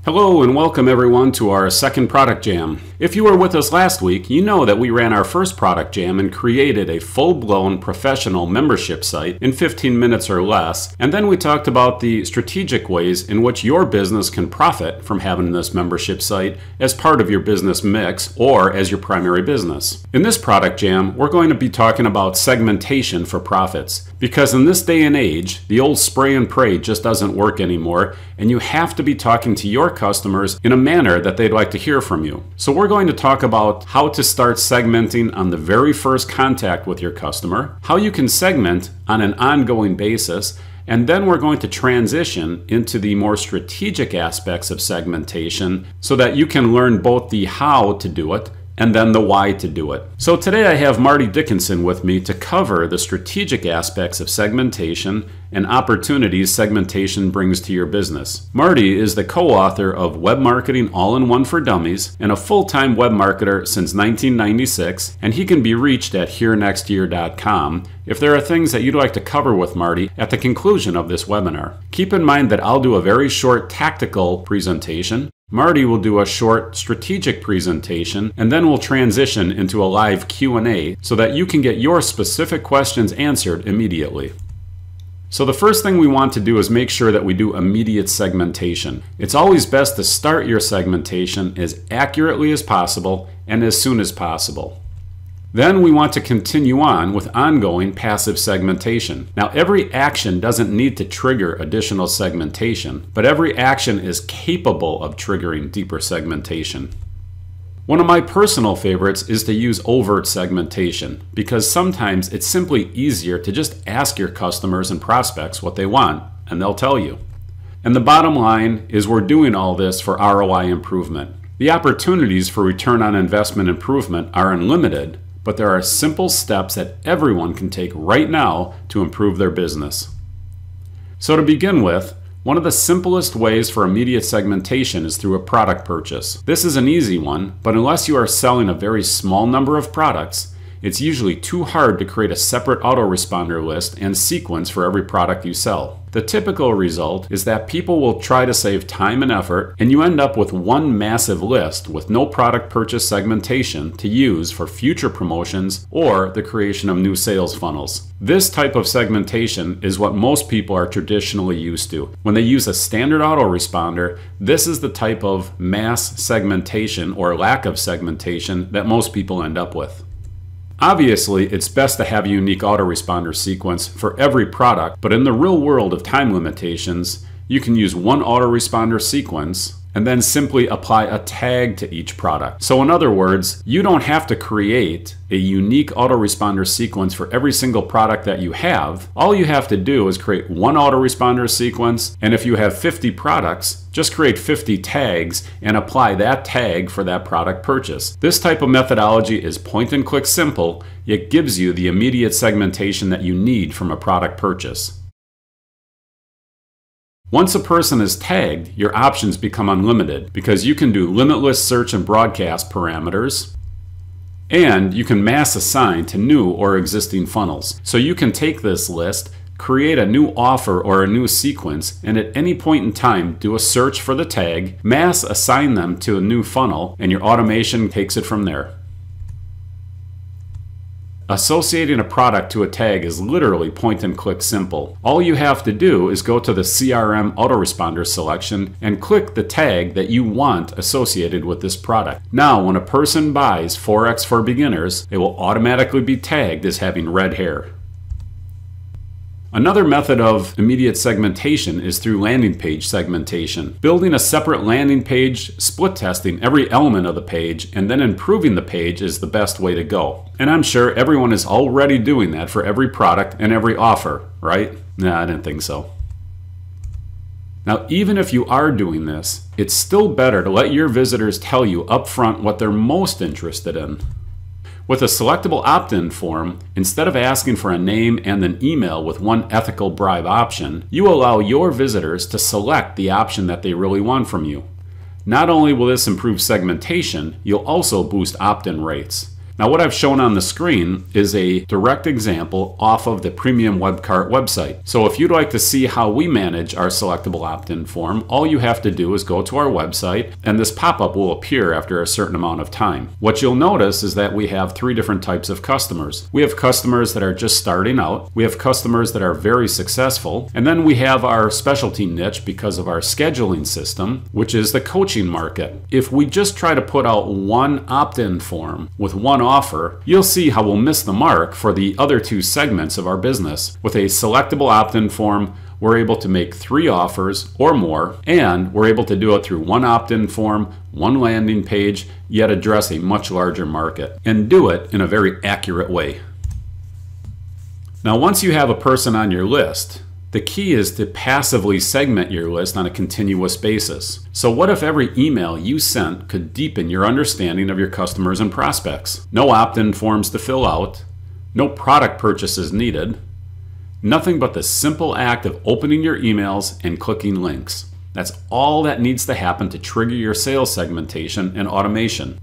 Hello and welcome everyone to our second product jam. If you were with us last week, you know that we ran our first product jam and created a full-blown professional membership site in 15 minutes or less, and then we talked about the strategic ways in which your business can profit from having this membership site as part of your business mix or as your primary business. In this product jam, we're going to be talking about segmentation for profits, because in this day and age, the old spray and pray just doesn't work anymore, and you have to be talking to your customers in a manner that they'd like to hear from you. So we're going to talk about how to start segmenting on the very first contact with your customer, how you can segment on an ongoing basis, and then we're going to transition into the more strategic aspects of segmentation so that you can learn both the how to do it and then the why to do it. So today I have Marty Dickinson with me to cover the strategic aspects of segmentation and opportunities segmentation brings to your business. Marty is the co-author of Web Marketing All-in-One for Dummies and a full-time web marketer since 1996, and he can be reached at herenextyear.com if there are things that you'd like to cover with Marty at the conclusion of this webinar. Keep in mind that I'll do a very short tactical presentation. Marty will do a short strategic presentation, and then we'll transition into a live Q&A so that you can get your specific questions answered immediately. So the first thing we want to do is make sure that we do immediate segmentation. It's always best to start your segmentation as accurately as possible and as soon as possible. Then we want to continue on with ongoing passive segmentation. Now, every action doesn't need to trigger additional segmentation, but every action is capable of triggering deeper segmentation. One of my personal favorites is to use overt segmentation, because sometimes it's simply easier to just ask your customers and prospects what they want, and they'll tell you. And the bottom line is we're doing all this for ROI improvement. The opportunities for return on investment improvement are unlimited, but there are simple steps that everyone can take right now to improve their business. So to begin with, one of the simplest ways for immediate segmentation is through a product purchase. This is an easy one, but unless you are selling a very small number of products, it's usually too hard to create a separate autoresponder list and sequence for every product you sell. The typical result is that people will try to save time and effort, and you end up with one massive list with no product purchase segmentation to use for future promotions or the creation of new sales funnels. This type of segmentation is what most people are traditionally used to. When they use a standard autoresponder, this is the type of mass segmentation or lack of segmentation that most people end up with. Obviously, it's best to have a unique autoresponder sequence for every product, but in the real world of time limitations, you can use one autoresponder sequence and then simply apply a tag to each product. So in other words, you don't have to create a unique autoresponder sequence for every single product that you have. All you have to do is create one autoresponder sequence, and if you have 50 products, just create 50 tags and apply that tag for that product purchase. This type of methodology is point and click simple, yet gives you the immediate segmentation that you need from a product purchase. Once a person is tagged, your options become unlimited because you can do limitless search and broadcast parameters, and you can mass assign to new or existing funnels. So you can take this list, create a new offer or a new sequence, and at any point in time do a search for the tag, mass assign them to a new funnel, and your automation takes it from there. Associating a product to a tag is literally point and click simple. All you have to do is go to the CRM autoresponder selection and click the tag that you want associated with this product. Now, when a person buys Forex for Beginners, it will automatically be tagged as having red hair. Another method of immediate segmentation is through landing page segmentation. Building a separate landing page, split testing every element of the page, and then improving the page is the best way to go. And I'm sure everyone is already doing that for every product and every offer, right? Nah, I didn't think so. Now, even if you are doing this, it's still better to let your visitors tell you upfront what they're most interested in. With a selectable opt-in form, instead of asking for a name and an email with one ethical bribe option, you allow your visitors to select the option that they really want from you. Not only will this improve segmentation, you'll also boost opt-in rates. Now what I've shown on the screen is a direct example off of the Premium Webcart website. So if you'd like to see how we manage our selectable opt-in form, all you have to do is go to our website and this pop-up will appear after a certain amount of time. What you'll notice is that we have three different types of customers. We have customers that are just starting out, we have customers that are very successful, and then we have our specialty niche because of our scheduling system, which is the coaching market. If we just try to put out one opt-in form with one offer, you'll see how we'll miss the mark for the other two segments of our business. With a selectable opt-in form, we're able to make 3 offers or more, and we're able to do it through one opt-in form, one landing page, yet address a much larger market, and do it in a very accurate way. Now, once you have a person on your list, the key is to passively segment your list on a continuous basis. So what if every email you sent could deepen your understanding of your customers and prospects? No opt-in forms to fill out, no product purchases needed, nothing but the simple act of opening your emails and clicking links. That's all that needs to happen to trigger your sales segmentation and automation.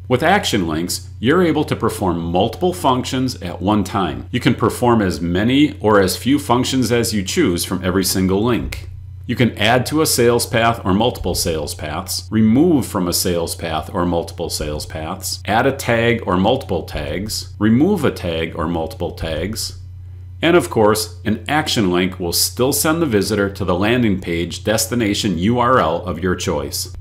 With action links, you're able to perform multiple functions at one time. You can perform as many or as few functions as you choose from every single link. You can add to a sales path or multiple sales paths, remove from a sales path or multiple sales paths, add a tag or multiple tags, remove a tag or multiple tags, and of course, an action link will still send the visitor to the landing page destination URL of your choice.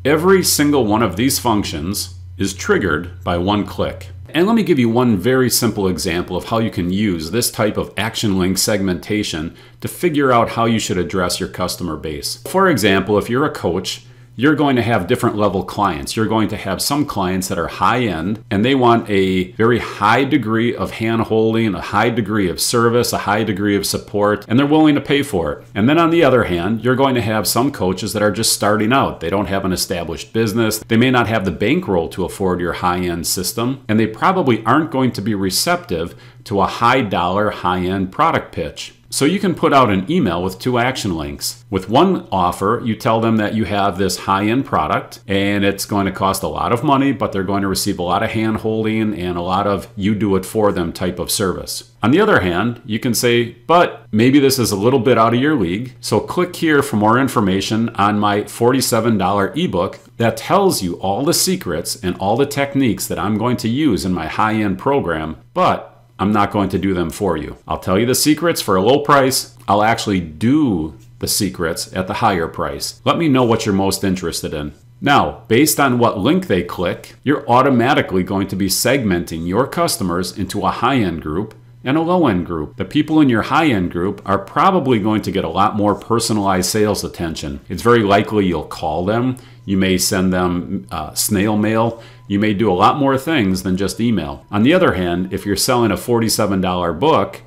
Every single one of these functions is triggered by one click. And let me give you one very simple example of how you can use this type of action link segmentation to figure out how you should address your customer base. For example, if you're a coach, you're going to have different level clients. You're going to have some clients that are high end and they want a very high degree of hand-holding, a high degree of service, a high degree of support, and they're willing to pay for it. And then on the other hand, you're going to have some coaches that are just starting out. They don't have an established business. They may not have the bankroll to afford your high-end system, and they probably aren't going to be receptive to a high dollar, high-end product pitch. So you can put out an email with 2 action links. With one offer, you tell them that you have this high-end product and it's going to cost a lot of money, but they're going to receive a lot of hand-holding and a lot of you do it for them type of service. On the other hand, you can say, but maybe this is a little bit out of your league, so click here for more information on my $47 ebook that tells you all the secrets and all the techniques that I'm going to use in my high-end program, but I'm not going to do them for you. I'll tell you the secrets for a low price. I'll actually do the secrets at the higher price. Let me know what you're most interested in. Now, based on what link they click, you're automatically going to be segmenting your customers into a high-end group and a low-end group. The people in your high-end group are probably going to get a lot more personalized sales attention. It's very likely you'll call them. You may send them snail mail. You may do a lot more things than just email. On the other hand, if you're selling a $47 book,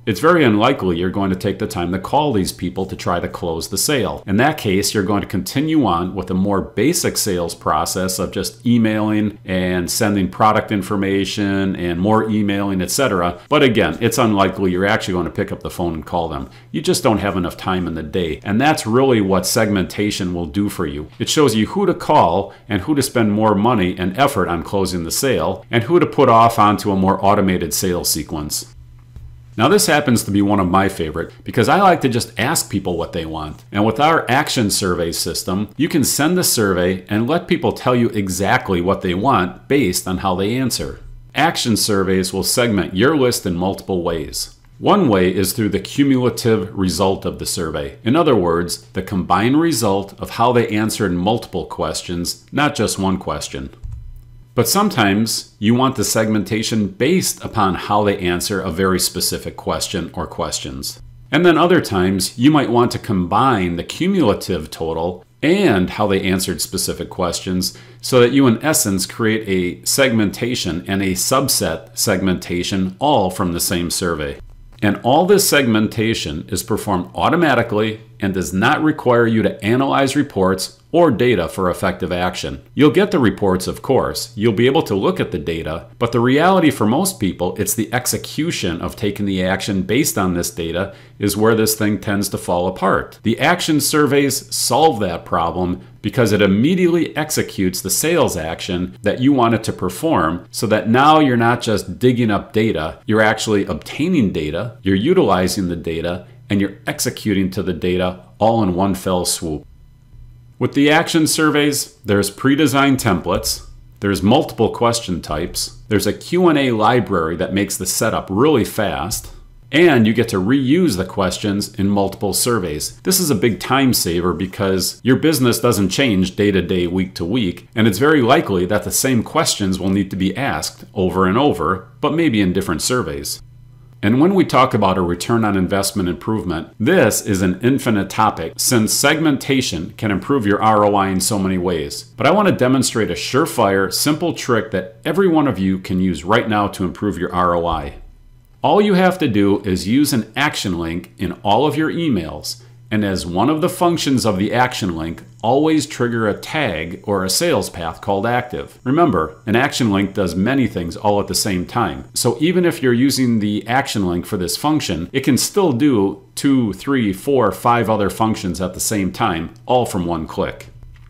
it's very unlikely you're going to take the time to call these people to try to close the sale. In that case, you're going to continue on with a more basic sales process of just emailing and sending product information and more emailing, etc. But again, it's unlikely you're actually going to pick up the phone and call them. You just don't have enough time in the day. And that's really what segmentation will do for you. It shows you who to call and who to spend more money and effort on closing the sale and who to put off onto a more automated sales sequence. Now this happens to be one of my favorite because I like to just ask people what they want. And with our action survey system, you can send the survey and let people tell you exactly what they want based on how they answer. Action surveys will segment your list in multiple ways. One way is through the cumulative result of the survey. In other words, the combined result of how they answered multiple questions, not just one question. But sometimes you want the segmentation based upon how they answer a very specific question or questions. And then other times you might want to combine the cumulative total and how they answered specific questions so that you in essence create a segmentation and a subset segmentation all from the same survey. And all this segmentation is performed automatically and does not require you to analyze reports or data for effective action. You'll get the reports, of course. You'll be able to look at the data, but the reality for most people, it's the execution of taking the action based on this data is where this thing tends to fall apart. The action surveys solve that problem because it immediately executes the sales action that you want it to perform, so that now you're not just digging up data, you're actually obtaining data, you're utilizing the data, and you're executing to the data all in one fell swoop. With the action surveys, there's pre-designed templates, there's multiple question types, there's a Q&A library that makes the setup really fast, and you get to reuse the questions in multiple surveys. This is a big time saver because your business doesn't change day to day, week to week, and it's very likely that the same questions will need to be asked over and over, but maybe in different surveys. And when we talk about a return on investment improvement, this is an infinite topic since segmentation can improve your ROI in so many ways. But I want to demonstrate a surefire, simple trick that every one of you can use right now to improve your ROI. All you have to do is use an action link in all of your emails, and as one of the functions of the action link, always trigger a tag or a sales path called active. Remember, an action link does many things all at the same time. So even if you're using the action link for this function, it can still do 2, 3, 4, 5 other functions at the same time, all from one click.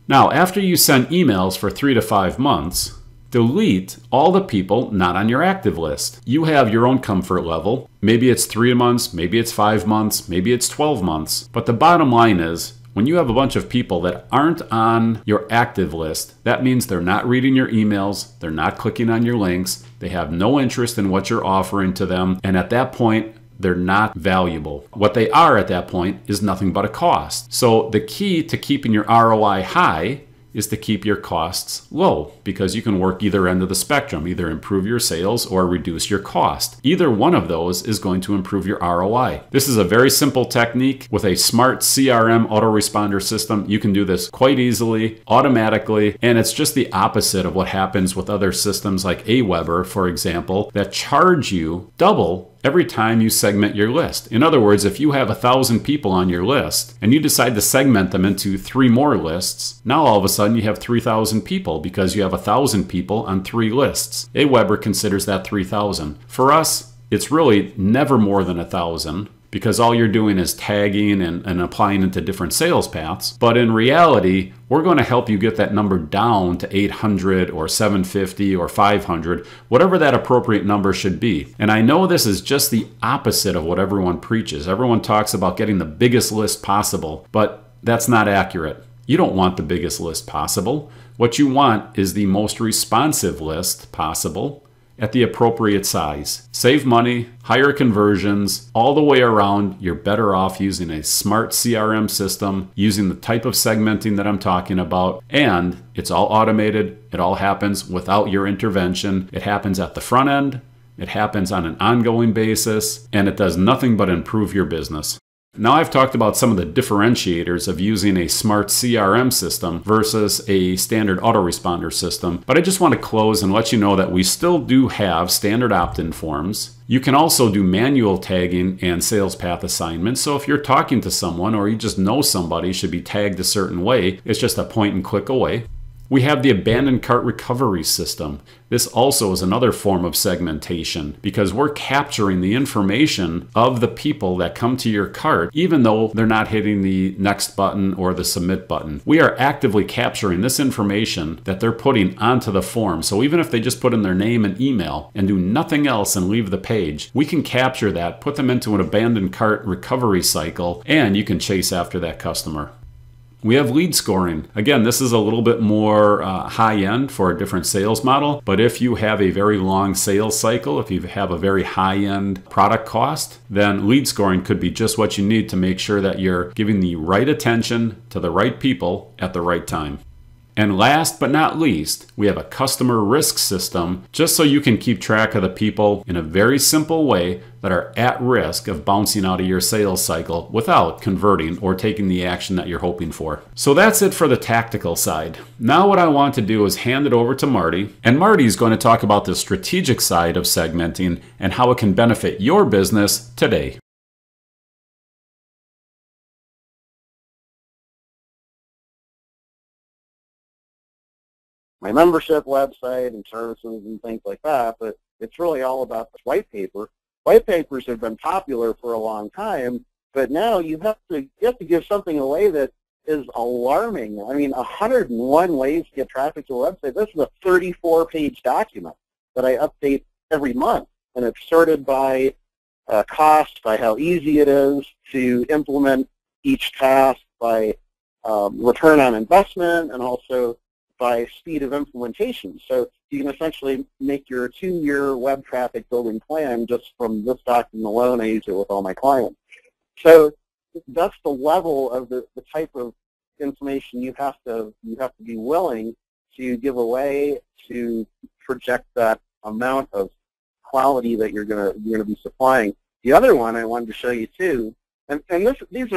Now, after you send emails for 3 to 5 months, delete all the people not on your active list. You have your own comfort level. Maybe it's 3 months, maybe it's 5 months, maybe it's 12 months. But the bottom line is, when you have a bunch of people that aren't on your active list, that means they're not reading your emails, they're not clicking on your links, they have no interest in what you're offering to them, and at that point, they're not valuable. What they are at that point is nothing but a cost. So the key to keeping your ROI high is to keep your costs low, because you can work either end of the spectrum, either improve your sales or reduce your cost. Either one of those is going to improve your ROI. This is a very simple technique. With a smart CRM autoresponder system, you can do this quite easily, automatically, and it's just the opposite of what happens with other systems like Aweber, for example, that charge you double every time you segment your list. In other words, if you have 1,000 people on your list and you decide to segment them into 3 more lists, now all of a sudden you have 3,000 people because you have 1,000 people on 3 lists. Aweber considers that 3,000. For us, it's really never more than 1,000, because all you're doing is tagging and applying into different sales paths. But in reality, we're going to help you get that number down to 800 or 750 or 500, whatever that appropriate number should be. And I know this is just the opposite of what everyone preaches. Everyone talks about getting the biggest list possible, but that's not accurate. You don't want the biggest list possible. What you want is the most responsive list possible at the appropriate size. Save money, higher conversions, all the way around. You're better off using a smart CRM system, using the type of segmenting that I'm talking about, and it's all automated. It all happens without your intervention. It happens at the front end, it happens on an ongoing basis, and it does nothing but improve your business. Now I've talked about some of the differentiators of using a smart CRM system versus a standard autoresponder system, but I just want to close and let you know that we still do have standard opt-in forms. You can also do manual tagging and sales path assignments. So if you're talking to someone or you just know somebody should be tagged a certain way, it's just a point and click away. We have the abandoned cart recovery system. This also is another form of segmentation because we're capturing the information of the people that come to your cart, even though they're not hitting the next button or the submit button. We are actively capturing this information that they're putting onto the form. So even if they just put in their name and email and do nothing else and leave the page, we can capture that, put them into an abandoned cart recovery cycle, and you can chase after that customer. We have lead scoring. Again, this is a little bit more high-end for a different sales model, but if you have a very long sales cycle, if you have a very high-end product cost, then lead scoring could be just what you need to make sure that you're giving the right attention to the right people at the right time. And last but not least, we have a customer risk system, just so you can keep track of the people in a very simple way that are at risk of bouncing out of your sales cycle without converting or taking the action that you're hoping for. So that's it for the tactical side. Now what I want to do is hand it over to Marty, and Marty's going to talk about the strategic side of segmenting and how it can benefit your business today. my membership website and services and things like that, but it's really all about the white paper. White papers have been popular for a long time, but now you have to give something away that is alarming. I mean, 101 ways to get traffic to a website. This is a 34-page document that I update every month, and it's sorted by cost, by how easy it is to implement each task, by return on investment, and also by speed of implementation. So you can essentially make your 2-year web traffic building plan just from this document alone. I use it with all my clients. So that's the level of the type of information you have to be willing to give away to project that amount of quality that you're gonna be supplying. The other one I wanted to show you too, and these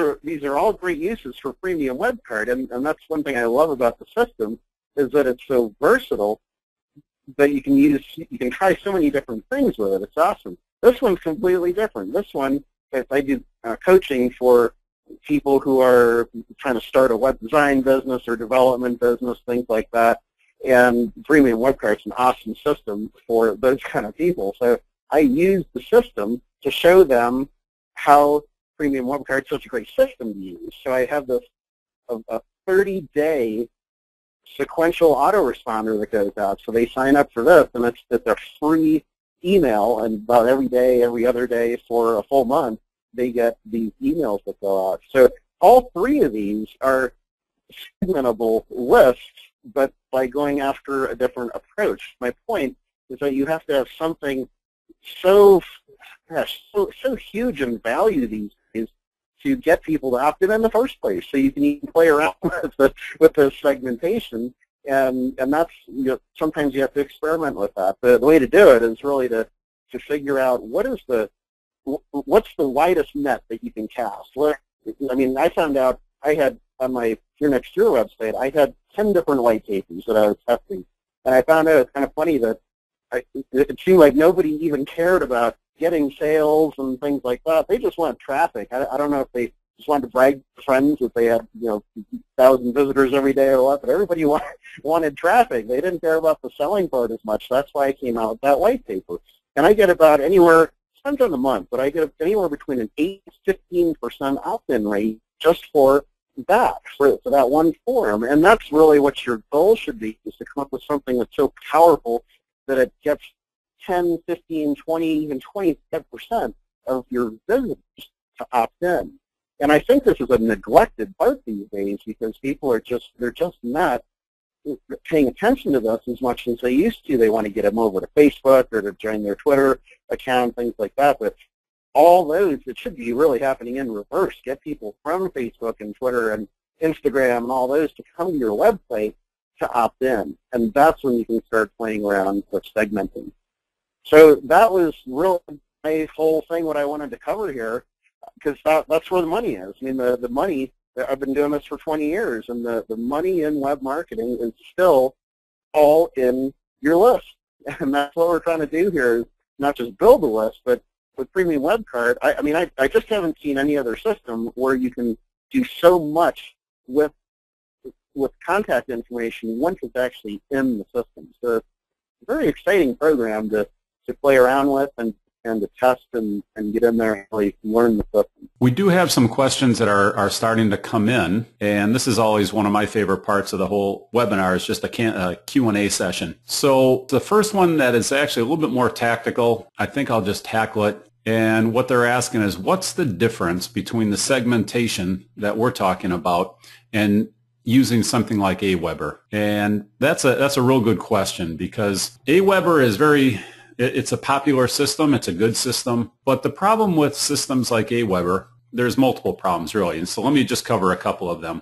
are all great uses for Premium Web Card, and that's one thing I love about the system, is that it's so versatile that you can try so many different things with it. It's awesome. This one's completely different. This one, I do coaching for people who are trying to start a web design business or development business, things like that. And Premium Web Card is an awesome system for those kind of people. So I use the system to show them how Premium Web Card is such a great system to use. So I have this a 30-day sequential autoresponder that goes out. So they sign up for this, and it's a free email, and about every day, every other day for a full month, they get these emails that go out. So all 3 of these are segmentable lists, but by going after a different approach. My point is that you have to have something so huge in value these days to get people to opt in the first place. So you can even play around with the segmentation, and that's, sometimes you have to experiment with that. The way to do it is really to figure out what's the widest net that you can cast. I mean, I found out I had on my Your Next Year website, I had 10 different white papers that I was testing, and I found out it's kind of funny that it seemed like nobody even cared about getting sales and things like that. They just want traffic. I don't know if they just wanted to brag to friends that they had 1,000 visitors every day or what, but everybody wanted traffic. They didn't care about the selling part as much. That's why I came out with that white paper. And I get about anywhere, depends on the month, but I get anywhere between an 8 to 15% opt-in rate just for that, for that one form. And that's really what your goal should be, is to come up with something that's so powerful that it gets 10, 15, 20, even 25% of your visitors to opt in. And I think this is a neglected part these days, because people are they're just not paying attention to this as much as they used to. They want to get them over to Facebook or to join their Twitter account, things like that. But all those, it should be really happening in reverse. Get people from Facebook and Twitter and Instagram and all those to come to your website to opt in. And that's when you can start playing around with segmenting. So that was really my whole thing, what I wanted to cover here, because that's where the money is. I mean, the money, I've been doing this for 20 years, and the money in web marketing is still all in your list. And that's what we're trying to do here, is not just build a list, but with Premium Web Card, I just haven't seen any other system where you can do so much with contact information once it's actually in the system. So it's a very exciting program to play around with and to test and get in there and really learn the system. We do have some questions that are starting to come in, and this is always one of my favorite parts of the whole webinar, is just a Q&A session. So the first one that is actually a little bit more tactical, I think I'll just tackle it. And what they're asking is, what's the difference between the segmentation that we're talking about and using something like Aweber? And that's a real good question, because Aweber is it's a popular system, it's a good system, but the problem with systems like Aweber, there's multiple problems really, and so let me just cover a couple of them.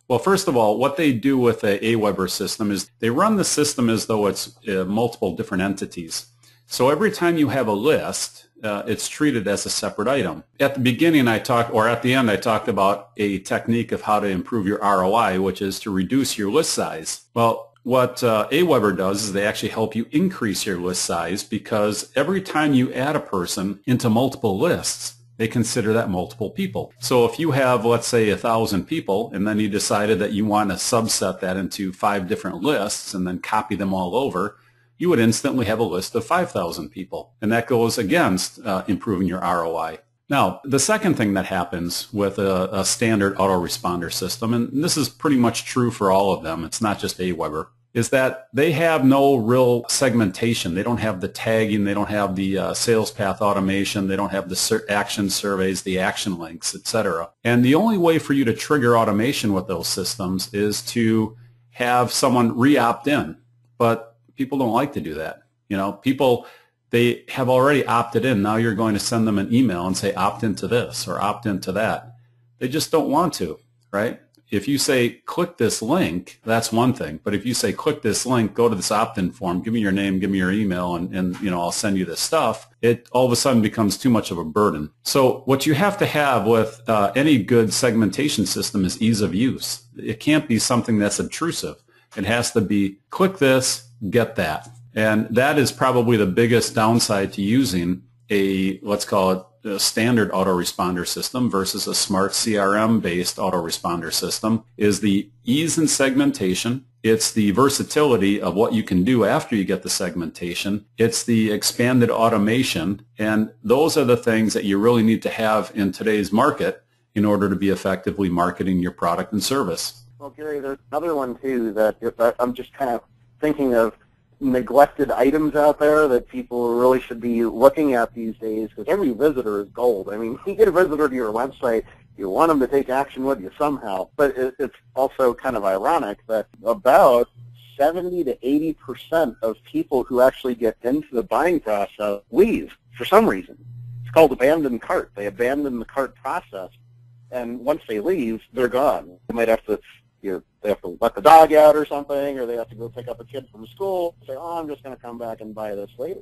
Well, first of all, what they do with the Aweber system is they run the system as though it's multiple different entities. So every time you have a list, it's treated as a separate item. At the beginning at the end, I talked about a technique of how to improve your ROI, which is to reduce your list size. Well, what Aweber does is they actually help you increase your list size, because every time you add a person into multiple lists, They consider that multiple people. So if you have, let's say, 1,000 people, and then you decided that you want to subset that into 5 different lists and then copy them all over, you would instantly have a list of 5,000 people. And that goes against improving your ROI. Now, the second thing that happens with a standard autoresponder system, and this is pretty much true for all of them, it's not just Aweber, is that they have no real segmentation. They don't have the tagging, they don't have the sales path automation, they don't have the action surveys, the action links, etc. And the only way for you to trigger automation with those systems is to have someone re-opt in. But people don't like to do that. People, they have already opted in. Now you're going to send them an email and say, opt into this or opt into that. They just don't want to, right? If you say, click this link, that's one thing. But if you say, click this link, go to this opt-in form, give me your name, give me your email, and I'll send you this stuff, it all of a sudden becomes too much of a burden. So what you have to have with any good segmentation system is ease of use. It can't be something that's obtrusive. It has to be, click this, get that. And that is probably the biggest downside to using a, let's call it, a standard autoresponder system versus a smart CRM-based autoresponder system, is the ease in segmentation. It's the versatility of what you can do after you get the segmentation. It's the expanded automation. And those are the things that you really need to have in today's market in order to be effectively marketing your product and service. Well, Gary, there's another one, too, that I'm just kind of thinking of neglected items out there that people really should be looking at these days, because every visitor is gold. I mean, you get a visitor to your website, you want them to take action with you somehow, but it's also kind of ironic that about 70 to 80% of people who actually get into the buying process leave for some reason. It's called abandoned cart. They abandon the cart process, and once they leave, they're gone. They might have to they have to let the dog out or something, or they have to go pick up a kid from school, say, I'm just going to come back and buy this later.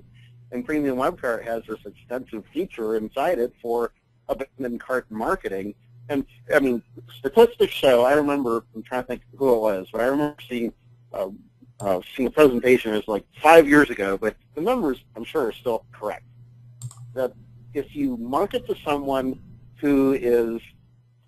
And Premium Web Cart has this extensive feature inside it for abandoned cart marketing. And, I mean, statistics show, I'm trying to think who it was, but I remember seeing a presentation, it was like 5 years ago, but the numbers, I'm sure, are still correct, that if you market to someone who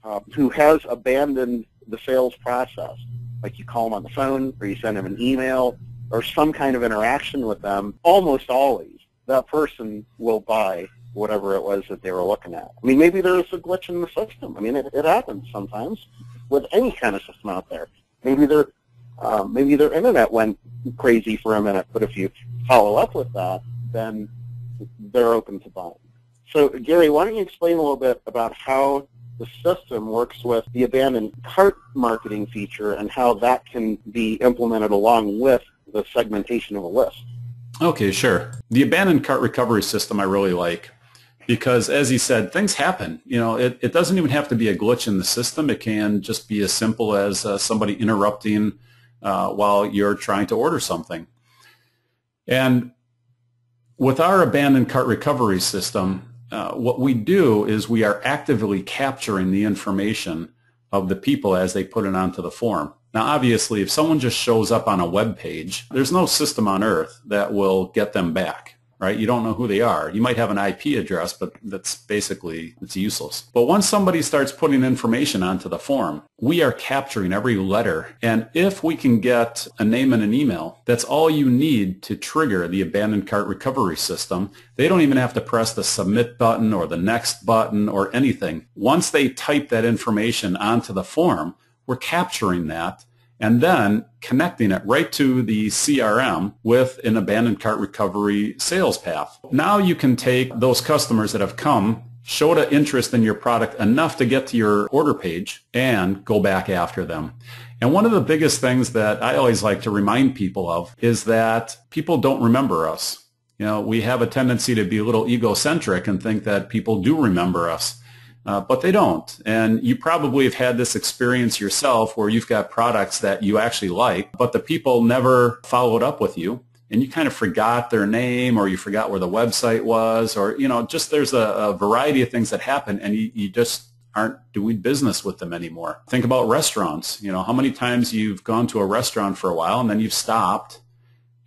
has abandoned the sales process, like you call them on the phone or you send them an email or some kind of interaction with them, almost always that person will buy whatever it was that they were looking at. I mean, maybe there's a glitch in the system. I mean, it happens sometimes with any kind of system out there. Maybe their internet went crazy for a minute, but if you follow up with that, then they're open to buying. So, Gary, why don't you explain a little bit about how the system works with the abandoned cart marketing feature and how that can be implemented along with the segmentation of a list? Okay, sure. The abandoned cart recovery system I really like because, as he said, things happen. It doesn't even have to be a glitch in the system. It can just be as simple as somebody interrupting while you're trying to order something. And with our abandoned cart recovery system, what we do is we are actively capturing the information of the people as they put it onto the form. Now, obviously, if someone just shows up on a web page, there's no system on earth that will get them back, right? You don't know who they are. You might have an IP address, but it's useless. But once somebody starts putting information onto the form, we are capturing every letter. And if we can get a name and an email, that's all you need to trigger the abandoned cart recovery system. They don't even have to press the submit button or the next button or anything. Once they type that information onto the form, we're capturing that and then connecting it right to the CRM with an abandoned cart recovery sales path. Now you can take those customers that have come, showed an interest in your product enough to get to your order page, and go back after them. And one of the biggest things that I always like to remind people of is that people don't remember us. We have a tendency to be a little egocentric and think that people do remember us. But they don't. And you probably have had this experience yourself where you've got products that you actually like, but the people never followed up with you, and you kind of forgot their name, or you forgot where the website was, or, just there's a variety of things that happen, and you just aren't doing business with them anymore. Think about restaurants. How many times you've gone to a restaurant for a while, and then you've stopped,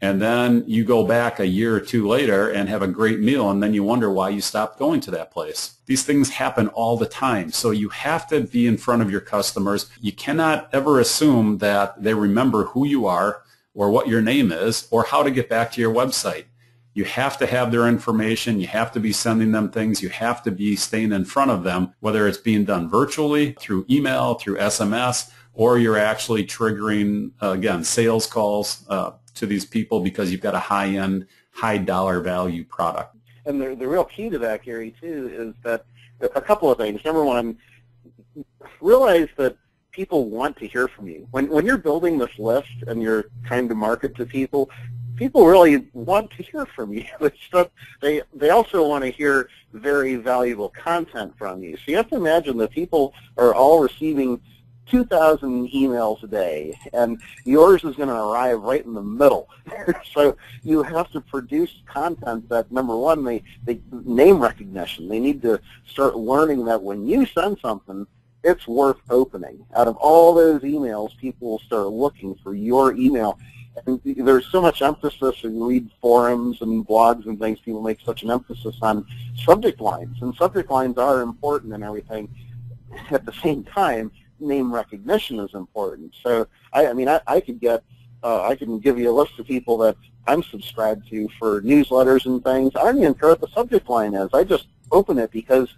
and then you go back a year or two later and have a great meal, and then you wonder why you stopped going to that place. These things happen all the time, so you have to be in front of your customers. You cannot ever assume that they remember who you are or what your name is or how to get back to your website. You have to have their information. You have to be sending them things. You have to be staying in front of them, whether it's being done virtually, through email, through SMS, or you're actually triggering, again, sales calls to these people because you've got a high-end, high-dollar value product. And the real key to that, Gary, too, is that a couple of things. Number one, realize that people want to hear from you. When you're building this list and you're trying to market to people, people really want to hear from you. They also want to hear very valuable content from you. So you have to imagine that people are all receiving 2,000 emails a day, and yours is going to arrive right in the middle. So you have to produce content that, number one, they name recognition. They need to start learning that when you send something, it's worth opening. Out of all those emails, people will start looking for your email. And there's so much emphasis, and you read forums and blogs and things, people make such an emphasis on subject lines. And subject lines are important and everything. At the same time, name recognition is important. So, I can give you a list of people that I'm subscribed to for newsletters and things. I don't even care what the subject line is. I just open it because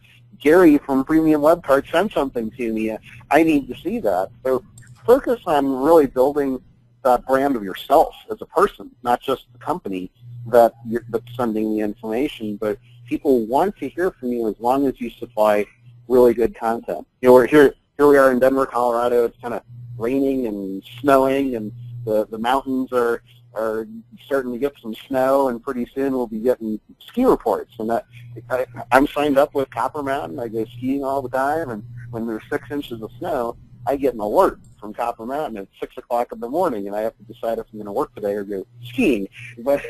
Gary from Premium Web Card sent something to me. I need to see that. So focus on really building that brand of yourself as a person, not just the company that's sending the information, but people want to hear from you as long as you supply really good content. You know, here we are in Denver, Colorado. It's kind of raining and snowing, and the mountains are starting to get some snow, and pretty soon we'll be getting ski reports. And I'm signed up with Copper Mountain. I go skiing all the time, and when there's 6 inches of snow, I get an alert from Copper Mountain at 6 o'clock in the morning, and I have to decide if I'm going to work today or go skiing. But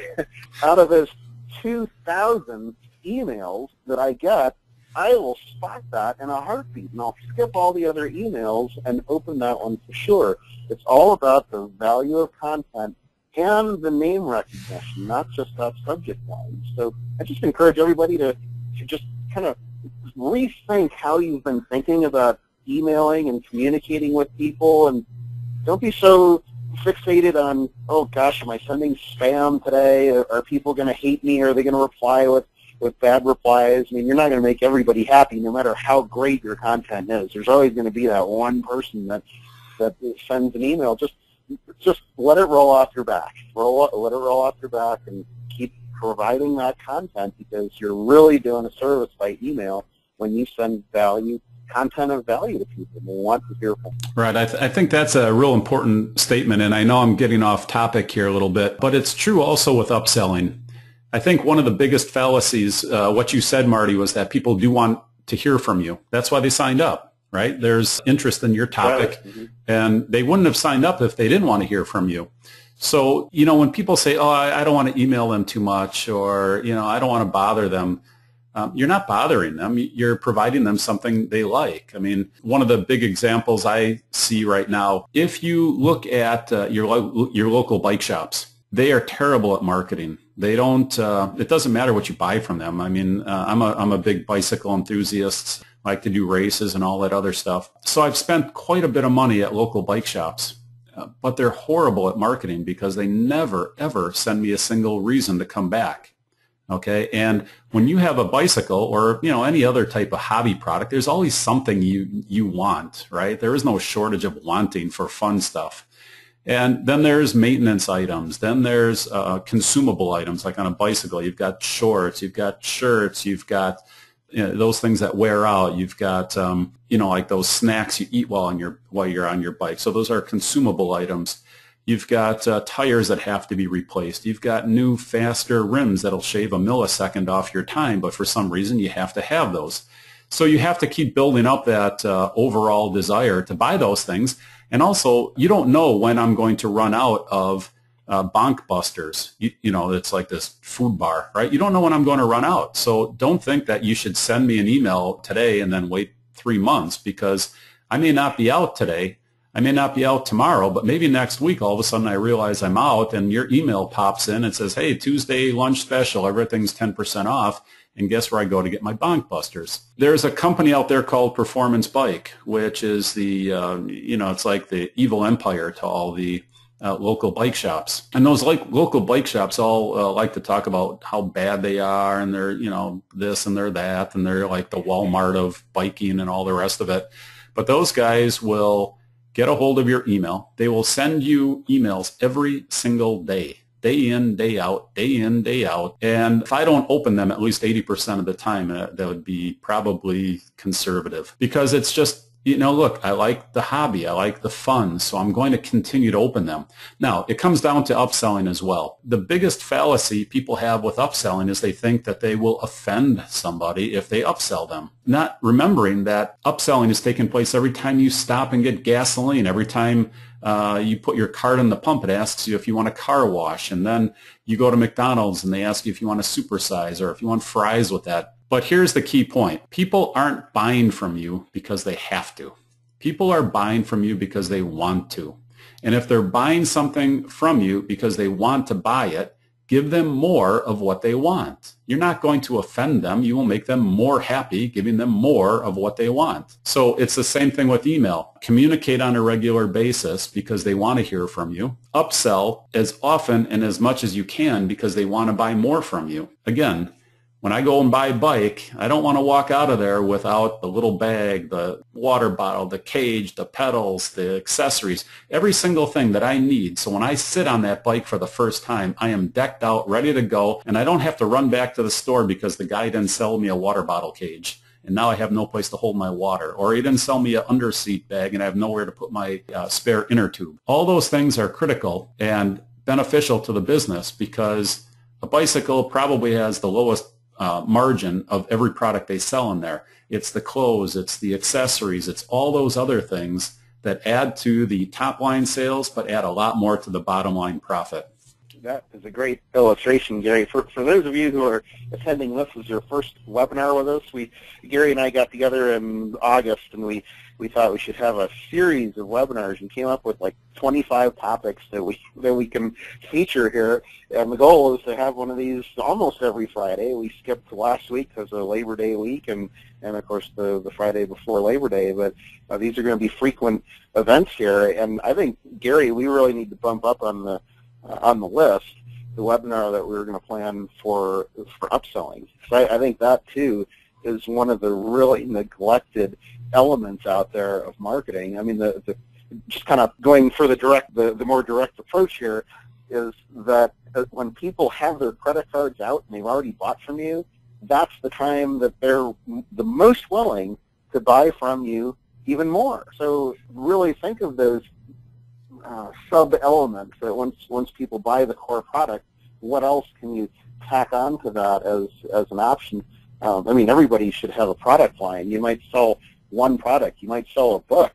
out of those 2,000 emails that I get, I will spot that in a heartbeat, and I'll skip all the other emails and open that one for sure. It's all about the value of content and the name recognition, not just that subject line. So I just encourage everybody to just kind of rethink how you've been thinking about emailing and communicating with people, and don't be so fixated on, oh gosh, am I sending spam today? Are people going to hate me? Are they going to reply with bad replies? I mean, you're not going to make everybody happy no matter how great your content is. There's always going to be that one person that sends an email. Just let it roll off your back. Let it roll off your back and keep providing that content, because you're really doing a service by email when you send content of value to people. They want to hear from you. Right. I think that's a real important statement, and I know I'm getting off topic here a little bit, but it's true also with upselling. I think one of the biggest fallacies, what you said, Marty, was that people do want to hear from you. That's why they signed up, right? There's interest in your topic, Right. Mm-hmm. and they wouldn't have signed up if they didn't want to hear from you. So, when people say, oh, I don't want to email them too much, or, I don't want to bother them, you're not bothering them. You're providing them something they like. I mean, one of the big examples I see right now, if you look at your local bike shops, they are terrible at marketing. They don't. It doesn't matter what you buy from them. I mean, I'm a big bicycle enthusiast. I like to do races and all that other stuff. So I've spent quite a bit of money at local bike shops, but they're horrible at marketing because they never ever send me a single reason to come back. Okay, and when you have a bicycle or any other type of hobby product, there's always something you want, right? There is no shortage of wanting for fun stuff. And then there's maintenance items. Then there's consumable items, like on a bicycle. You've got shorts, you've got shirts, you've got those things that wear out. You've got like those snacks you eat while you're on your bike. So those are consumable items. You've got tires that have to be replaced. You've got new, faster rims that'll shave a millisecond off your time, but for some reason you have to have those. So you have to keep building up that overall desire to buy those things. And also, you don't know when I'm going to run out of Bonk Busters. It's like this food bar, right? You don't know when I'm going to run out. So don't think that you should send me an email today and then wait 3 months, because I may not be out today. I may not be out tomorrow, but maybe next week all of a sudden I realize I'm out and your email pops in and says, hey, Tuesday lunch special, everything's 10% off. And guess where I go to get my bonk busters? There's a company out there called Performance Bike, which is the, it's like the evil empire to all the local bike shops. And those local bike shops all like to talk about how bad they are, and they're, this and they're that, and they're like the Walmart of biking and all the rest of it. But those guys will get a hold of your email. They will send you emails every single day. Day in, day out, day in, day out. And if I don't open them at least 80% of the time, that would be probably conservative. Because it's just, look, I like the hobby, I like the fun, so I'm going to continue to open them. Now, it comes down to upselling as well. The biggest fallacy people have with upselling is they think that they will offend somebody if they upsell them. Not remembering that upselling is taking place every time you stop and get gasoline, every time you put your card in the pump, it asks you if you want a car wash, and then you go to McDonald's and they ask you if you want to supersize or if you want fries with that. But here's the key point. People aren't buying from you because they have to. People are buying from you because they want to. And if they're buying something from you because they want to buy it, give them more of what they want. You're not going to offend them. You will make them more happy giving them more of what they want. So it's the same thing with email. Communicate on a regular basis because they want to hear from you. Upsell as often and as much as you can because they want to buy more from you. Again, when I go and buy a bike, I don't want to walk out of there without the little bag, the water bottle, the cage, the pedals, the accessories, every single thing that I need. So when I sit on that bike for the first time, I am decked out, ready to go, and I don't have to run back to the store because the guy didn't sell me a water bottle cage, and now I have no place to hold my water. Or he didn't sell me an underseat bag, and I have nowhere to put my spare inner tube. All those things are critical and beneficial to the business because a bicycle probably has the lowest margin of every product they sell in there. It's the clothes, it's the accessories, it's all those other things that add to the top line sales but add a lot more to the bottom line profit. That is a great illustration, Gary. For those of you who are attending this as your first webinar with us, Gary and I got together in August, and we thought we should have a series of webinars and came up with like 25 topics that we can feature here. And the goal is to have one of these almost every Friday. We skipped last week because of Labor Day week and of course the Friday before Labor Day. But these are going to be frequent events here. And I think, Gary, we really need to bump up on the list the webinar that we're going to plan for upselling. So I think that too is one of the really neglected elements out there of marketing. I mean, the just kind of going for the more direct approach here is that when people have their credit cards out and they've already bought from you, that's the time that they're the most willing to buy from you even more. So really think of those sub-elements that once people buy the core product, what else can you tack on to that as an option? I mean, everybody should have a product line. You might sell one product. You might sell a book,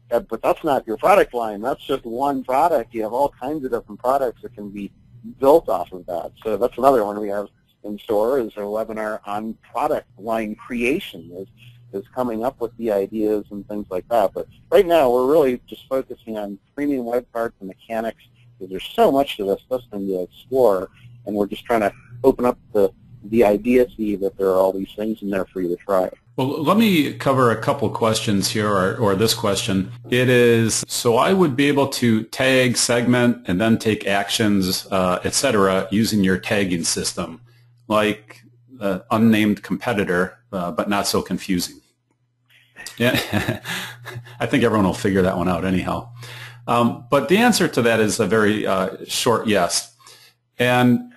but that's not your product line. That's just one product. You have all kinds of different products that can be built off of that. So that's another one we have in store is a webinar on product line creation, is coming up with the ideas and things like that. But right now we're really just focusing on premium web parts and mechanics because there's so much to this system to explore, and we're just trying to open up the idea to you that there are all these things in there for you to try. Well, let me cover a couple questions here, or this question. It is, so I would be able to tag, segment, and then take actions, etc., using your tagging system, like unnamed competitor, but not so confusing. Yeah, I think everyone will figure that one out anyhow. But the answer to that is a very short yes. And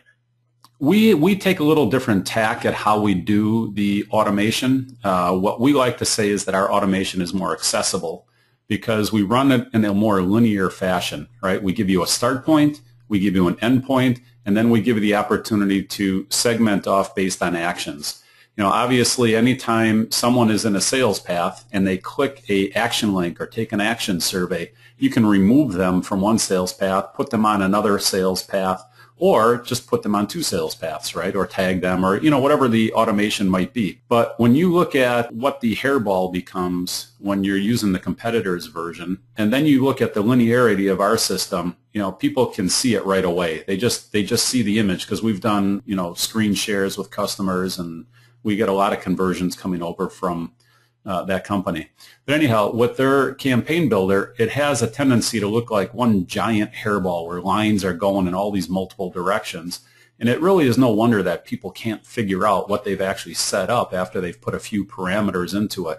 we take a little different tack at how we do the automation. What we like to say is that our automation is more accessible because we run it in a more linear fashion, right? We give you a start point, we give you an end point, and then we give you the opportunity to segment off based on actions. You know, obviously, anytime someone is in a sales path and they click a action link or take an action survey, you can remove them from one sales path, put them on another sales path, or just put them on 2 sales paths, right? Or tag them, or, whatever the automation might be. But when you look at what the hairball becomes when you're using the competitor's version, and then you look at the linearity of our system, people can see it right away. They just see the image, because we've done, screen shares with customers, and we get a lot of conversions coming over from that company. But anyhow, with their campaign builder, it has a tendency to look like one giant hairball where lines are going in all these multiple directions. And it really is no wonder that people can't figure out what they've actually set up after they've put a few parameters into it.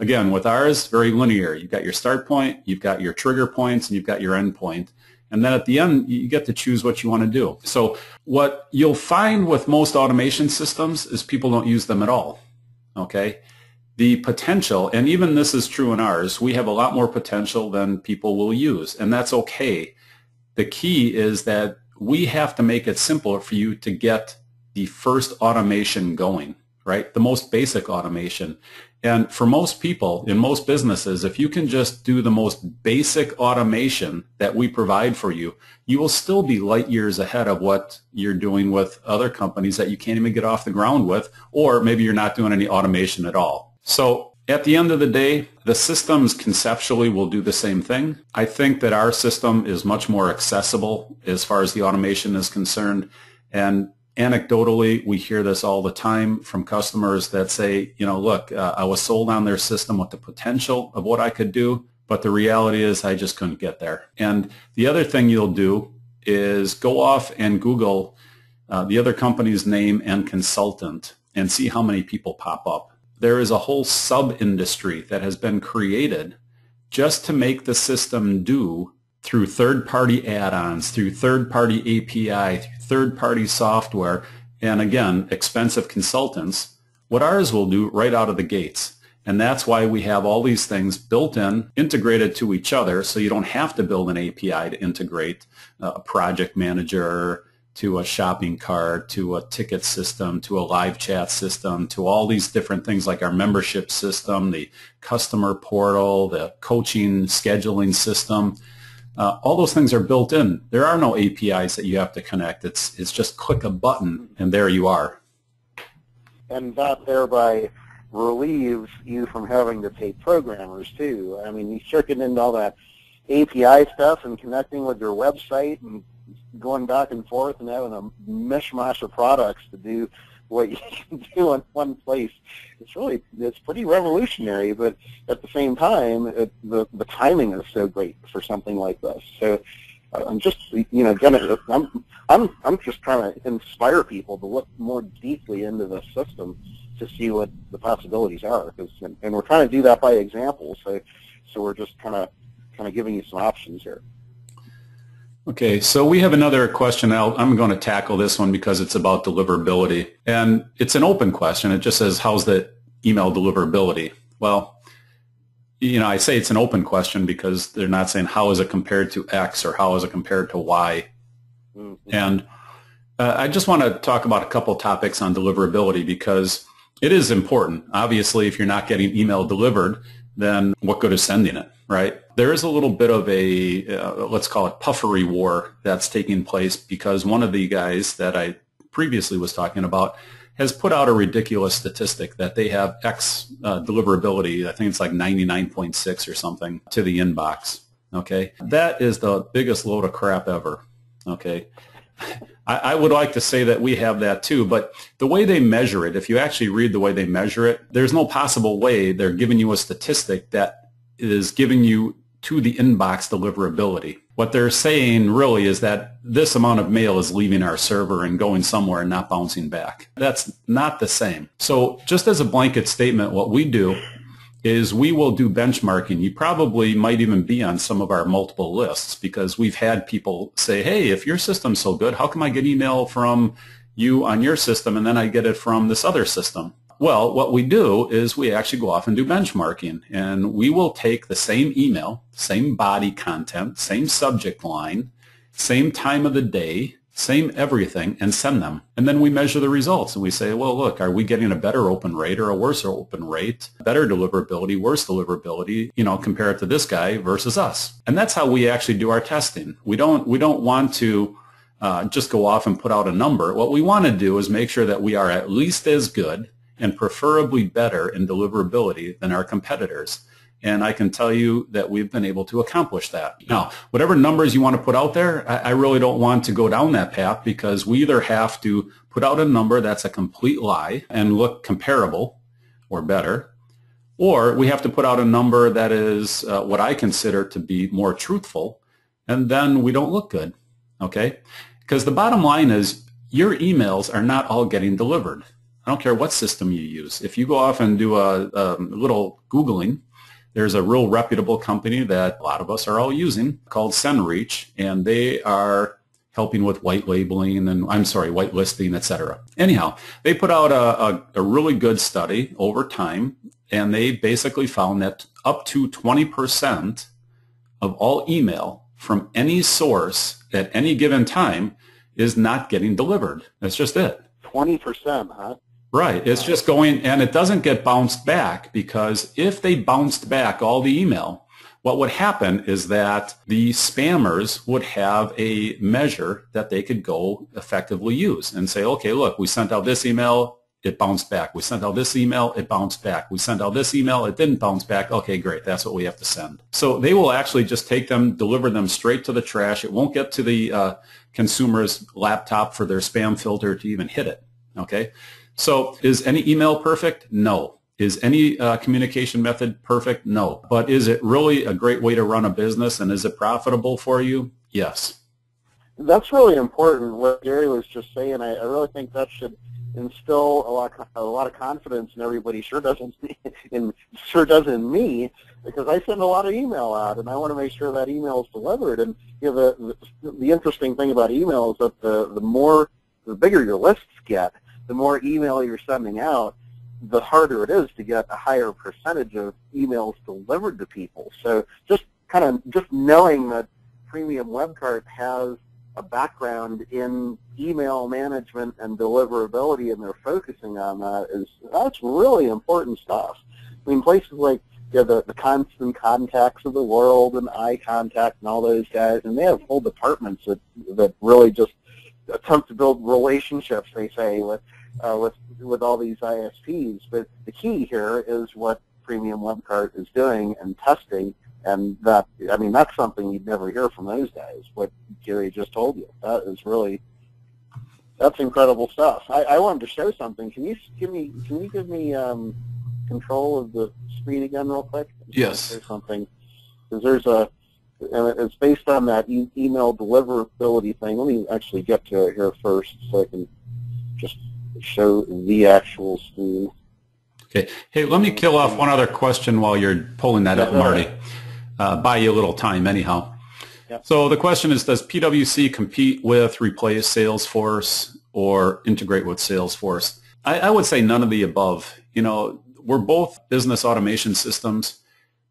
Again, with ours, very linear. You've got your start point, you've got your trigger points, and you've got your end point. And then at the end, you get to choose what you want to do. So what you'll find with most automation systems is people don't use them at all. Okay? The potential, and even this is true in ours, we have a lot more potential than people will use, and that's okay. The key is that we have to make it simpler for you to get the first automation going, right? The most basic automation. And for most people, in most businesses, if you can just do the most basic automation that we provide for you, you will still be light years ahead of what you're doing with other companies that you can't even get off the ground with, or maybe you're not doing any automation at all. So at the end of the day, the systems conceptually will do the same thing. I think that our system is much more accessible as far as the automation is concerned. And anecdotally, we hear this all the time from customers that say, look, I was sold on their system with the potential of what I could do, but the reality is I just couldn't get there. And the other thing you'll do is go off and Google the other company's name and consultant and see how many people pop up. There is a whole sub-industry that has been created just to make the system do through third-party add-ons, through third-party API, through third-party software, and again, expensive consultants, what ours will do right out of the gates. And that's why we have all these things built in, integrated to each other, so you don't have to build an API to integrate a project manager, to a shopping cart, to a ticket system, to a live chat system, to all these different things like our membership system, the customer portal, the coaching scheduling system. All those things are built in. There are no APIs that you have to connect. It's just click a button and there you are. And that thereby relieves you from having to pay programmers too. I mean, you start getting into all that API stuff and connecting with your website and going back and forth and having a mishmash of products to do what you can do in one place. It's pretty revolutionary, but at the same time, the timing is so great for something like this. So I'm just, I'm just trying to inspire people to look more deeply into the system to see what the possibilities are, and we're trying to do that by example. So we're just kind of giving you some options here. Okay, so we have another question. I'm going to tackle this one because it's about deliverability. And it's an open question. It just says, how's the email deliverability? Well, I say it's an open question because they're not saying how is it compared to X or how is it compared to Y. Mm-hmm. And I just want to talk about a couple topics on deliverability because it is important. Obviously, if you're not getting email delivered, then what good is sending it, right? There is a little bit of a, let's call it puffery war that's taking place because one of the guys that I previously was talking about has put out a ridiculous statistic that they have X deliverability. I think it's like 99.6 or something to the inbox, okay? That is the biggest load of crap ever, okay? I would like to say that we have that too, but the way they measure it, if you actually read the way they measure it, there's no possible way they're giving you a statistic that is giving you to the inbox deliverability. What they're saying really is that this amount of mail is leaving our server and going somewhere and not bouncing back. That's not the same. So just as a blanket statement, what we do is we will do benchmarking. You probably might even be on some of our multiple lists because we've had people say, hey, if your system's so good, how come I get email from you on your system and then I get it from this other system? Well, what we do is we actually go off and do benchmarking, and we will take the same email, same body content, same subject line, same time of the day, same everything, and send them. And then we measure the results, and we say, well, look, are we getting a better open rate or a worse open rate, better deliverability, worse deliverability, compare it to this guy versus us. And that's how we actually do our testing. We don't want to just go off and put out a number. What we want to do is make sure that we are at least as good and preferably better in deliverability than our competitors. And I can tell you that we've been able to accomplish that. Now, whatever numbers you want to put out there, I really don't want to go down that path, because we either have to put out a number that's a complete lie and look comparable or better, or we have to put out a number that is what I consider to be more truthful, and then we don't look good, okay? Because the bottom line is your emails are not all getting delivered. I don't care what system you use. If you go off and do a little Googling, there's a real reputable company that a lot of us are all using called SendReach, and they are helping with white labeling and, white listing, etc. Anyhow, they put out a really good study over time, and they basically found that up to 20% of all email from any source at any given time is not getting delivered. That's just it. 20%, huh? Right. It's just going, and it doesn't get bounced back, because if they bounced back all the email, what would happen is that the spammers would have a measure that they could go effectively use and say, okay, look, we sent out this email, it bounced back. We sent out this email, it bounced back. We sent out this email, it didn't bounce back. Okay, great. That's what we have to send. So they will actually just take them, deliver them straight to the trash. It won't get to the consumer's laptop for their spam filter to even hit it. Okay. So is any email perfect? No. Is any communication method perfect? No. But is it really a great way to run a business, and is it profitable for you? Yes. That's really important, what Gary was just saying. I really think that should instill a lot of confidence in everybody. Sure does in me, because I send a lot of email out, and I want to make sure that email is delivered. And the interesting thing about email is that the bigger your lists get, the more email you're sending out, the harder it is to get a higher percentage of emails delivered to people. So just knowing that Premium Webcart has a background in email management and deliverability, and they're focusing on that's really important stuff. I mean, places like the Constant Contacts of the world and iContact and all those guys, and they have whole departments that really just attempt to build relationships, they say, with all these ISPs. But the key here is what Premium Webcart is doing and testing, and that's something you'd never hear from those guys, what Gary just told you. That's incredible stuff. I wanted to show something. Can you give me control of the screen again real quick? Yes. Show something, because and it's based on that email deliverability thing. Let me actually get to it here first, so I can just show the actual screen. Okay. Hey, let me kill off one other question while you're pulling that up, Marty. Buy you a little time anyhow. Yep. So the question is, does PwC compete with, replace Salesforce, or integrate with Salesforce? I would say none of the above. We're both business automation systems,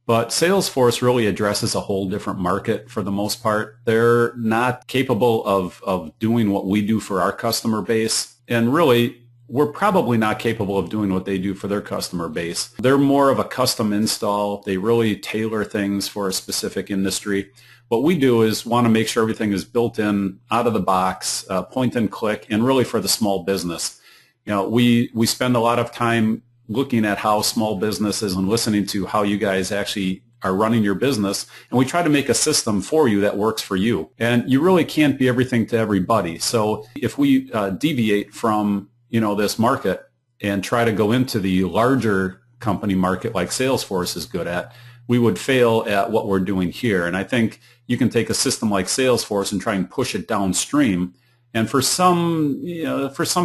but Salesforce really addresses a whole different market for the most part. They're not capable of doing what we do for our customer base, and really, we're probably not capable of doing what they do for their customer base. They're more of a custom install. They really tailor things for a specific industry. What we do is want to make sure everything is built in, out of the box, point and click, and really for the small business. We spend a lot of time looking at how small businesses and listening to how you guys actually are running your business, and we try to make a system for you that works for you. And you really can't be everything to everybody. So if we deviate from this market and try to go into the larger company market like Salesforce is good at, we would fail at what we're doing here. And I think you can take a system like Salesforce and try and push it downstream. And for some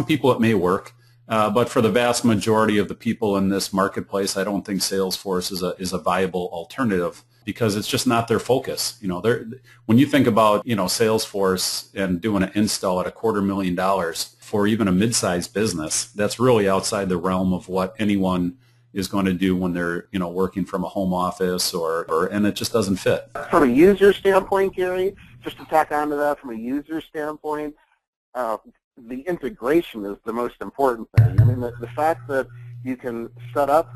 people it may work, but for the vast majority of the people in this marketplace, I don't think Salesforce is a viable alternative, because it's just not their focus. When you think about Salesforce and doing an install at $250,000 for even a mid-sized business, that's really outside the realm of what anyone is going to do when they're working from a home office and it just doesn't fit. From a user standpoint, Gary, just to tack onto that, from a user standpoint, the integration is the most important thing. I mean, the fact that you can set up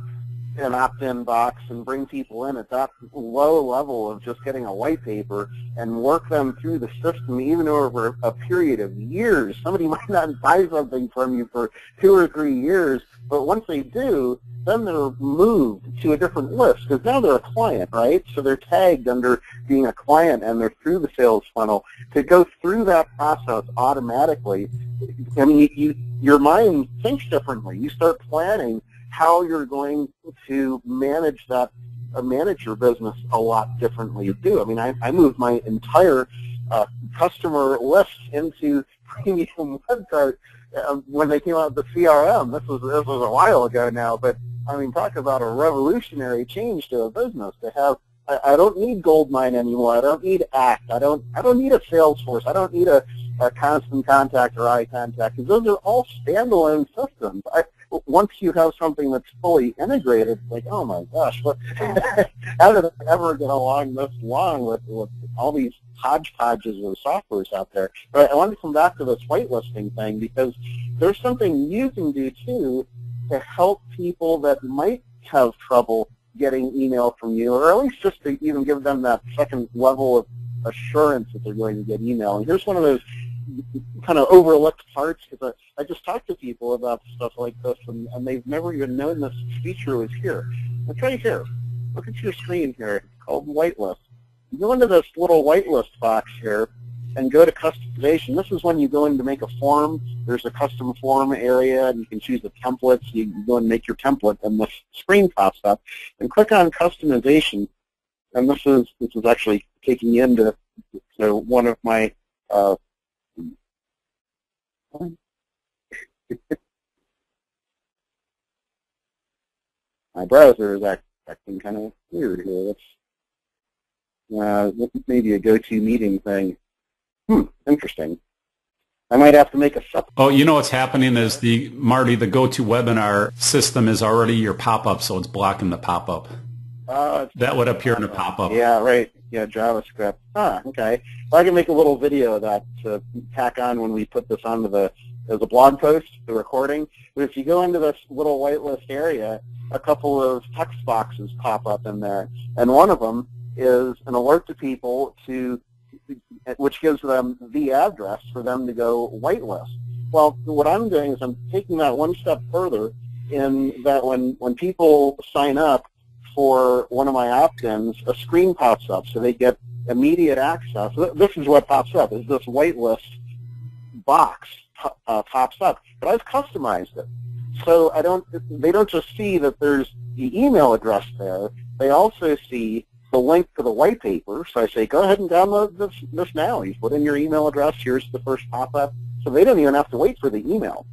an opt-in box and bring people in at that low level of just getting a white paper and work them through the system even over a period of years. Somebody might not buy something from you for 2 or 3 years, but once they do, then they're moved to a different list because now they're a client, right? So they're tagged under being a client and they're through the sales funnel. To go through that process automatically, I mean, your mind thinks differently. You start planning how you're going to manage your business a lot differently too. I mean, I moved my entire customer list into premium web cart when they came out with the CRM. This was a while ago now, but I mean, talk about a revolutionary change to a business to have. I don't need Goldmine anymore. I don't need Act. I don't need a Salesforce. I don't need a Constant Contact or iContact, because those are all standalone systems. Once you have something that's fully integrated, it's like, oh my gosh, how did I ever get along this long with all these hodgepodges of softwares out there? But I want to come back to this whitelisting thing, because there's something you can do too to help people that might have trouble getting email from you, or at least just to even give them that second level of assurance that they're going to get email. And here's one of those kind of overlooked parts, because I just talk to people about stuff like this, and they've never even known this feature was here. It's right here. Look at your screen here. It's called whitelist. You go into this little whitelist box here and go to customization. This is when you go in to make a form. There's a custom form area, and you can choose the templates. You go and make your template, and the screen pops up. And click on customization, and this is actually taking you into one of my my browser is acting kind of weird here. This is maybe a GoToMeeting thing. Interesting. I might have to make a sub. Oh, you know what's happening is the GoToWebinar system is already your pop-up, so it's blocking the pop-up. That would appear in a pop-up. Yeah, right. Yeah, JavaScript. Okay. Well, I can make a little video of that to tack on when we put this onto as a blog post, the recording. But if you go into this little whitelist area, a couple of text boxes pop up in there, and one of them is an alert to people which gives them the address for them to go whitelist. Well, what I'm doing is I'm taking that one step further, in that when people sign up for one of my opt-ins, a screen pops up, so they get immediate access. This is what pops up, is this whitelist box pops up, but I've customized it. So they don't just see that there's the email address there, they also see the link to the white paper. So I say, go ahead and download this now. You put in your email address, here's the first pop-up. So they don't even have to wait for the email.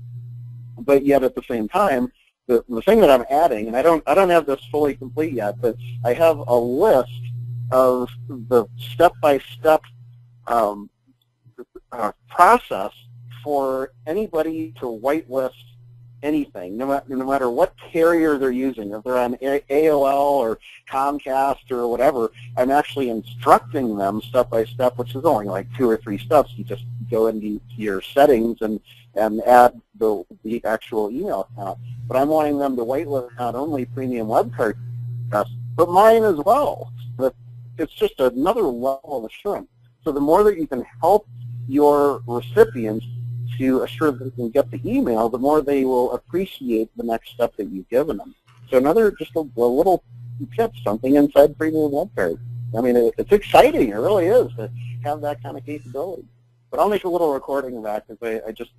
But yet at the same time, the thing that I'm adding, and I don't have this fully complete yet, but I have a list of the step-by-step process for anybody to whitelist anything, no matter what carrier they're using. If they're on AOL or Comcast or whatever, I'm actually instructing them step by step, which is only like 2 or 3 steps. You just go into your settings and add the actual email account. But I'm wanting them to whitelist not only premium web cart tests, but mine as well. But it's just another level of assurance. So the more that you can help your recipients to assure that they can get the email, the more they will appreciate the next step that you've given them. So just a little tip, something inside premium web cart. I mean, it's exciting. It really is to have that kind of capability. But I'll make a little recording of that, because I just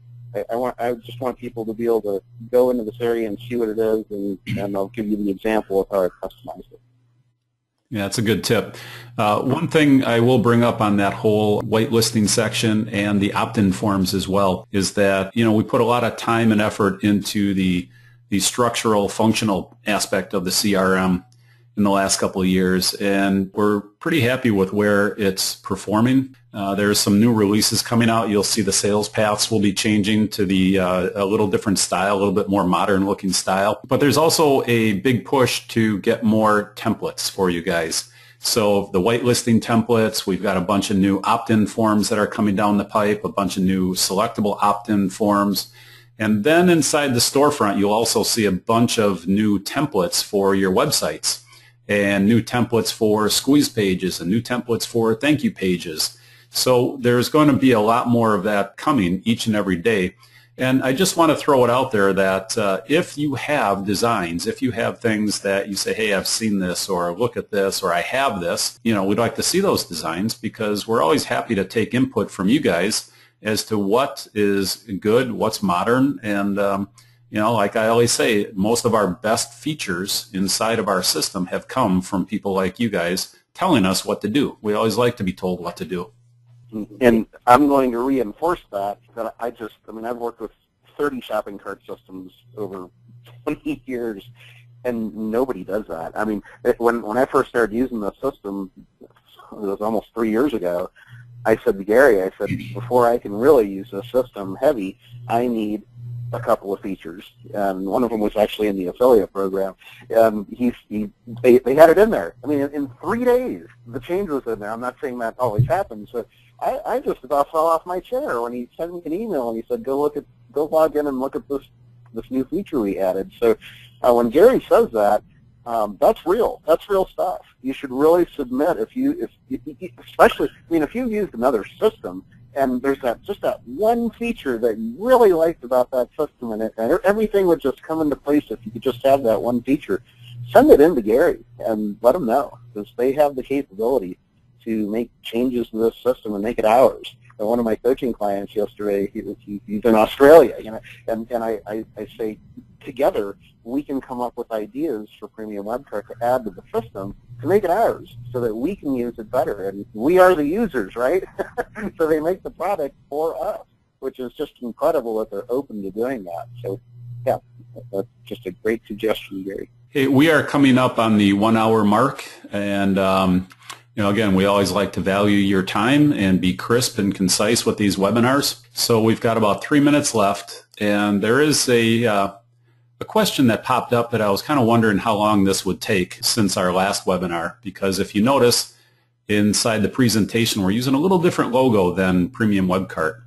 want people to be able to go into this area and see what it is, and I'll give you the example of how I customized it. Yeah, that's a good tip. One thing I will bring up on that whole whitelisting section and the opt-in forms as well is that, we put a lot of time and effort into the structural, functional aspect of the CRM in the last couple of years, and we're pretty happy with where it's performing. There's some new releases coming out. You'll see the sales paths will be changing to a little different style, a little bit more modern looking style. But there's also a big push to get more templates for you guys. So the whitelisting templates, we've got a bunch of new opt-in forms that are coming down the pipe, a bunch of new selectable opt-in forms. And then inside the storefront, you'll also see a bunch of new templates for your websites, and new templates for squeeze pages, and new templates for thank you pages. So there's going to be a lot more of that coming each and every day. And I just want to throw it out there that if you have designs, if you have things that you say, hey, I've seen this, or look at this, or I have this, we'd like to see those designs, because we're always happy to take input from you guys as to what is good, what's modern, and like I always say, most of our best features inside of our system have come from people like you guys telling us what to do. We always like to be told what to do. And I'm going to reinforce that I've worked with 30 shopping cart systems over 20 years, and nobody does that. I mean, when I first started using the system, it was almost 3 years ago, I said to Gary, before I can really use this system heavy, I need a couple of features, and one of them was actually in the affiliate program. They had it in there. I mean, in 3 days, the change was in there. I'm not saying that always happens, but I just about fell off my chair when he sent me an email and he said, go log in and look at this new feature we added. So when Gary says that, that's real. That's real stuff. You should really submit if you've used another system and there's just that one feature that you really liked about that system, and everything would just come into place if you could just have that one feature. Send it in to Gary and let him know, because they have the capability to make changes to this system and make it ours. And one of my coaching clients yesterday, he's in Australia, and I say, together we can come up with ideas for Premium WebCart to add to the system to make it ours, so that we can use it better. And we are the users, right? So they make the product for us, which is just incredible that they're open to doing that. So, yeah, that's just a great suggestion, Gary. Hey, we are coming up on the 1 hour mark, and again, we always like to value your time and be crisp and concise with these webinars. So we've got about 3 minutes left, and there is a question that popped up that I was kind of wondering how long this would take since our last webinar, because if you notice inside the presentation, we're using a little different logo than Premium WebCart,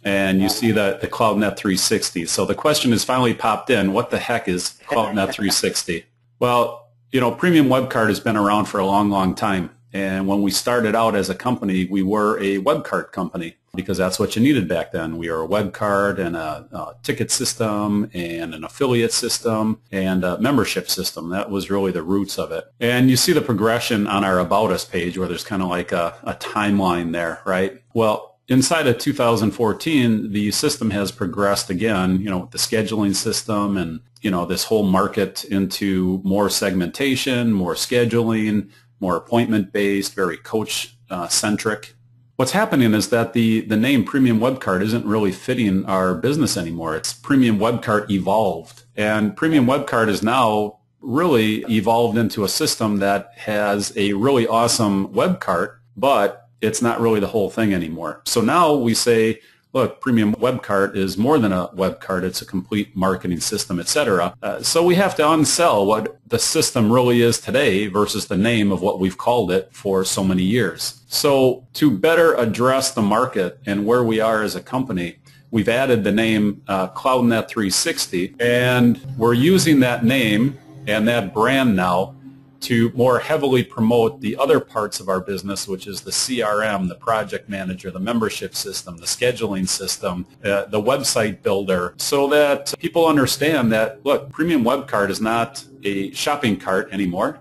and you see the CloudNet 360. So the question has finally popped in, what the heck is CloudNet 360? Well, Premium WebCart has been around for a long, long time. And when we started out as a company, we were a web cart company, because that's what you needed back then. We were a web cart and a ticket system and an affiliate system and a membership system. That was really the roots of it. And you see the progression on our About Us page, where there's kind of like a timeline there, right? Well, inside of 2014, the system has progressed again, with the scheduling system and, this whole market into more segmentation, more scheduling, more appointment-based, very coach-centric. What's happening is that the name Premium WebCart isn't really fitting our business anymore. It's Premium WebCart Evolved. And Premium WebCart is now really evolved into a system that has a really awesome web cart, but it's not really the whole thing anymore. So now we say, look, Premium WebCart is more than a web cart. It's a complete marketing system, etc. So we have to unsell what the system really is today versus the name of what we've called it for so many years. So to better address the market and where we are as a company, we've added the name CloudNet 360, and we're using that name and that brand now to more heavily promote the other parts of our business, which is the CRM, the project manager, the membership system, the scheduling system, the website builder, so that people understand that, look, Premium WebCart is not a shopping cart anymore.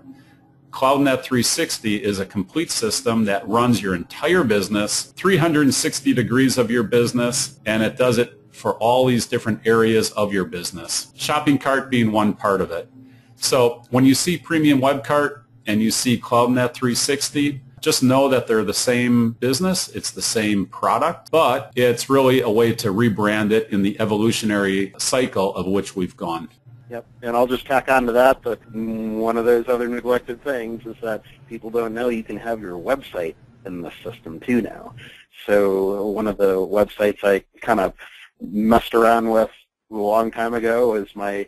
CloudNet 360 is a complete system that runs your entire business, 360 degrees of your business, and it does it for all these different areas of your business. Shopping cart being one part of it. So when you see Premium WebCart and you see CloudNet 360, just know that they're the same business, it's the same product, but it's really a way to rebrand it in the evolutionary cycle of which we've gone. Yep, and I'll just tack on to that, but one of those other neglected things is that people don't know you can have your website in the system too now. So one of the websites I kind of messed around with a long time ago is my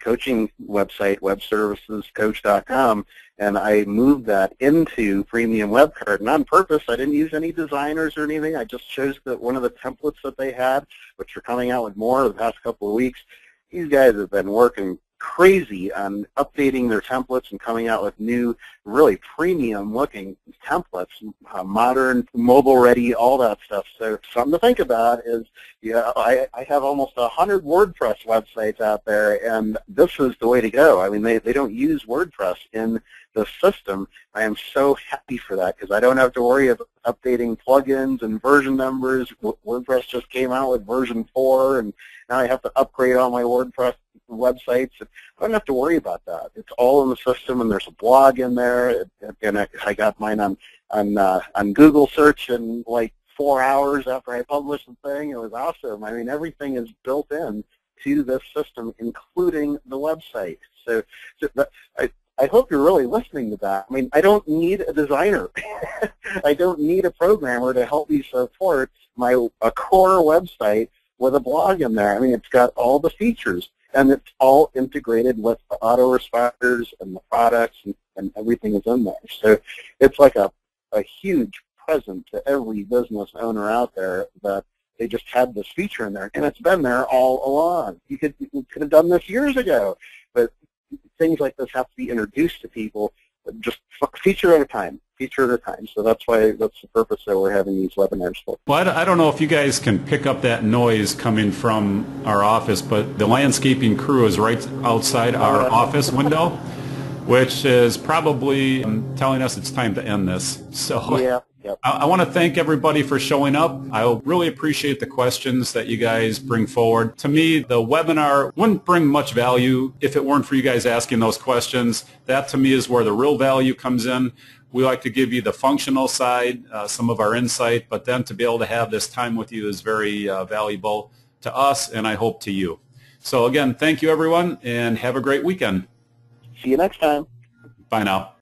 coaching website, webservicescoach.com, and I moved that into Premium Web Card. And on purpose, I didn't use any designers or anything. I just chose one of the templates that they had, which are coming out with more the past couple of weeks. These guys have been working crazy on updating their templates and coming out with new, really premium-looking templates, modern, mobile-ready, all that stuff. So something to think about is, I have almost 100 WordPress websites out there, and this is the way to go. I mean, they don't use WordPress in the system. I am so happy for that because I don't have to worry about updating plugins and version numbers. WordPress just came out with version 4, and now I have to upgrade all my WordPress websites. I don't have to worry about that. It's all in the system, and there's a blog in there. And I got mine on Google search in like 4 hours after I published the thing. It was awesome. I mean, everything is built in to this system, including the website. So I hope you're really listening to that. I mean, I don't need a designer. I don't need a programmer to help me support a core website with a blog in there. I mean, it's got all the features, and it's all integrated with the autoresponders and the products, and everything is in there. So it's like a huge present to every business owner out there that they just had this feature in there, and it's been there all along. You could have done this years ago, but things like this have to be introduced to people just feature at a time. So that's the purpose that we're having these webinars for. Well, I don't know if you guys can pick up that noise coming from our office, but the landscaping crew is right outside our office window, which is probably telling us it's time to end this. So yeah. Yep. I want to thank everybody for showing up. I really appreciate the questions that you guys bring forward. To me, the webinar wouldn't bring much value if it weren't for you guys asking those questions. That, to me, is where the real value comes in. We like to give you the functional side, some of our insight, but then to be able to have this time with you is very valuable to us, and I hope to you. So again, thank you, everyone, and have a great weekend. See you next time. Bye now.